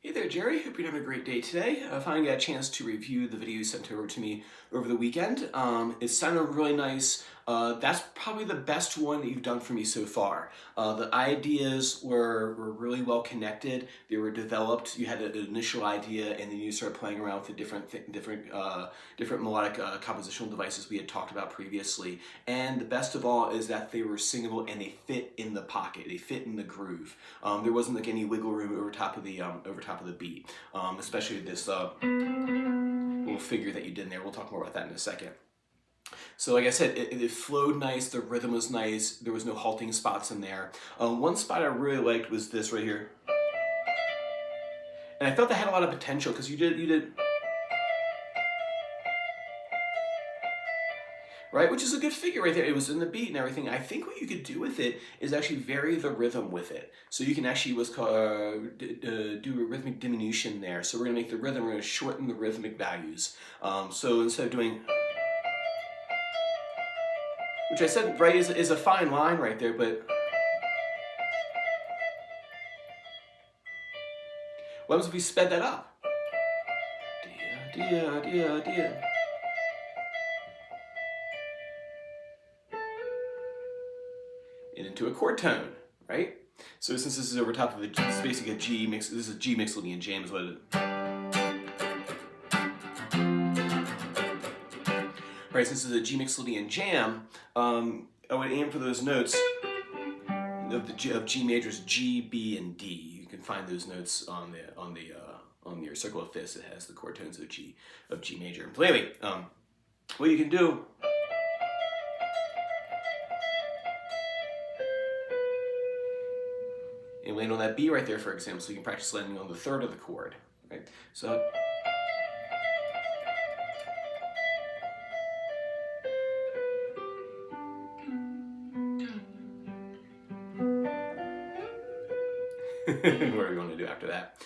Hey there, Jerry. Hope you're having a great day today. I finally got a chance to review the video you sent over to me over the weekend. It sounded really nice. That's probably the best one that you've done for me so far. The ideas were really well connected. They were developed. You had an initial idea, and then you started playing around with the different melodic compositional devices we had talked about previously. And the best of all is that they were singable and they fit in the pocket. They fit in the groove. There wasn't like any wiggle room over top of the beat, especially this little figure that you did in there. We'll talk more about that in a second. So like I said, it flowed nice, the rhythm was nice, there was no halting spots in there. One spot I really liked was this right here. And I felt that had a lot of potential because you did, right? Which is a good figure right there. It was in the beat and everything. I think what you could do with it is actually vary the rhythm with it. So you can actually do a rhythmic diminution there. So we're gonna make the rhythm, we're gonna shorten the rhythmic values. So instead of doing, which I said, right, is a fine line right there, but what happens if we sped that up? Dia, dia, dia. And into a chord tone, right? So since this is over top of it's basically a G mix, this is a G Mixolydian jam is what it is. Right, since this is a G Mixolydian jam, I would aim for those notes of G majors, G, B, and D. You can find those notes on your circle of fifths. It has the chord tones of G major. But anyway, what you can do and land on that B right there, for example, so you can practice landing on the third of the chord, right? So. What are we going to do after that?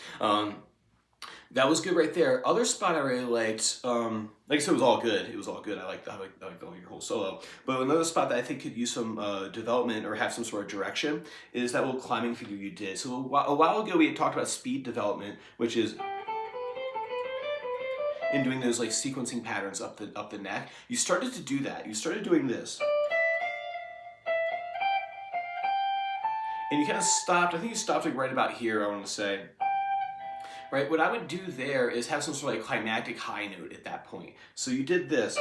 That was good right there. Other spot I really liked, like I said, it was all good. It was all good. I liked your whole solo. But another spot that I think could use some development or have some sort of direction is that little climbing figure you did. So a while ago we had talked about speed development, which is in doing those like sequencing patterns up the neck. You started to do that. You started doing this. And you kind of stopped, I think you stopped like right about here, I want to say. Right, what I would do there is have some sort of like climactic high note at that point. So you did this,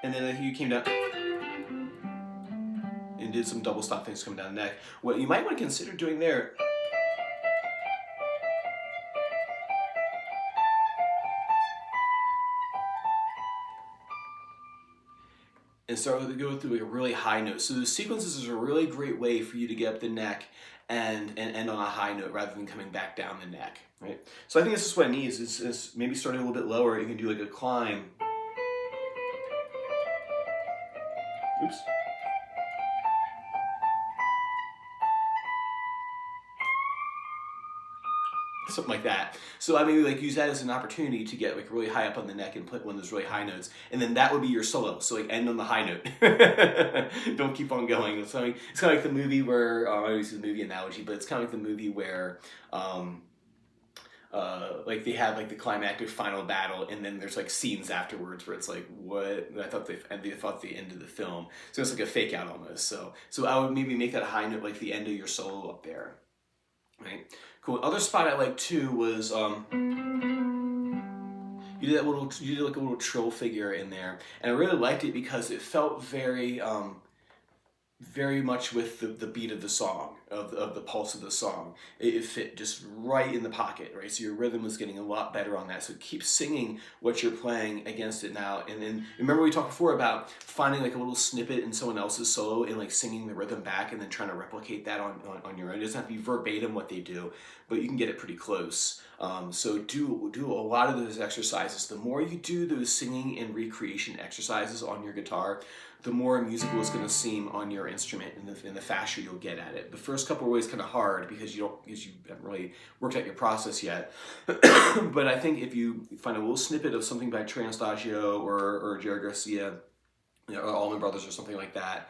and then you came down and did some double stop things coming down the neck. What you might want to consider doing there and start to go through like a really high note. So the sequences is a really great way for you to get up the neck and end on a high note rather than coming back down the neck, right? So I think this is what it needs, is maybe starting a little bit lower, you can do like a climb. Oops. Something like that. So I maybe like use that as an opportunity to get like really high up on the neck and put one of those really high notes, and then that would be your solo. So like end on the high note. Don't keep on going. It's kind of like the movie where I always use the movie analogy, but it's kind of like the movie where like they have like the climactic final battle, and then there's like scenes afterwards where it's like, what? I thought they thought the end of the film. So it's like a fake out almost. So I would maybe make that high note like the end of your solo up there. Right, cool. Other spot I liked too was you did like a little trill figure in there, and I really liked it because it felt very much with the beat of the song, of the pulse of the song. It fit just right in the pocket, right? So your rhythm was getting a lot better on that. So keep singing what you're playing against it now. And then remember we talked before about finding like a little snippet in someone else's solo and like singing the rhythm back and then trying to replicate that on your own. It doesn't have to be verbatim what they do, but you can get it pretty close. So do a lot of those exercises. The more you do those singing and recreation exercises on your guitar, the more musical it's going to seem on your instrument, and the faster you'll get at it. The first couple are always kind of hard because you haven't really worked out your process yet. But I think if you find a little snippet of something by Trey Anastasio or Jerry Garcia, or Allman Brothers or something like that,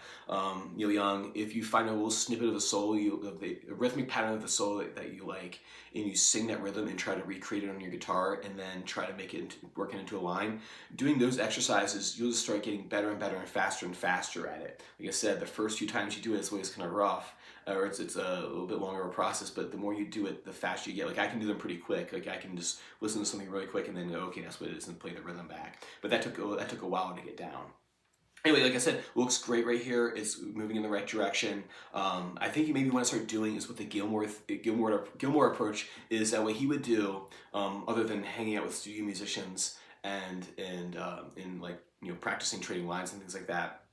Neil Young. If you find a little snippet of a solo, of the rhythmic pattern of the solo that you like, and you sing that rhythm and try to recreate it on your guitar, and then try to make it work it into a line. Doing those exercises, you'll just start getting better and better and faster at it. Like I said, the first few times you do it, it's always kind of rough, or it's a little bit longer of a process. But the more you do it, the faster you get. Like I can do them pretty quick. Like I can just listen to something really quick and then go, okay, that's what it is, and play the rhythm back. But that took a while to get down. Anyway, like I said, looks great right here. It's moving in the right direction. I think you maybe want to start doing is what the Gilmour approach is. That what he would do, other than hanging out with studio musicians and in like practicing trading lines and things like that.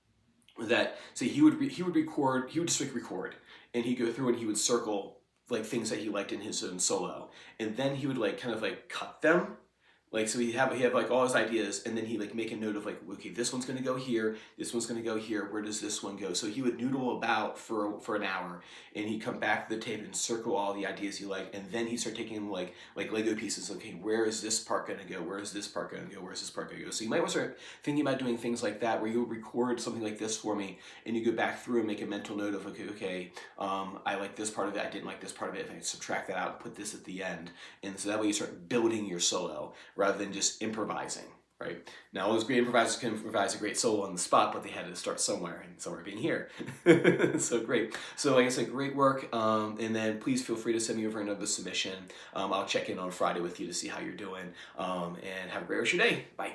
That say he would record. He would just like record, and he'd go through and he would circle like things that he liked in his own solo, and then he would like kind of like cut them. Like so, he have like all his ideas, and then he like make a note of like, okay, this one's gonna go here, this one's gonna go here. Where does this one go? So he would noodle about for an hour, and he'd come back to the tape and circle all the ideas he liked, and then he'd start taking like Lego pieces. Okay, where is this part gonna go? Where is this part gonna go? Where is this part gonna go? So you might want to start thinking about doing things like that, where you record something like this for me, and you go back through and make a mental note of okay, I like this part of it, I didn't like this part of it. If I subtract that out and put this at the end, and so that way you start building your solo rather than just improvising, right? Now, all those great improvisers can improvise a great solo on the spot, but they had to start somewhere, and somewhere being here. So great. So like I said, great work. And then please feel free to send me over another submission. I'll check in on Friday with you to see how you're doing. And have a great rest of your day. Bye.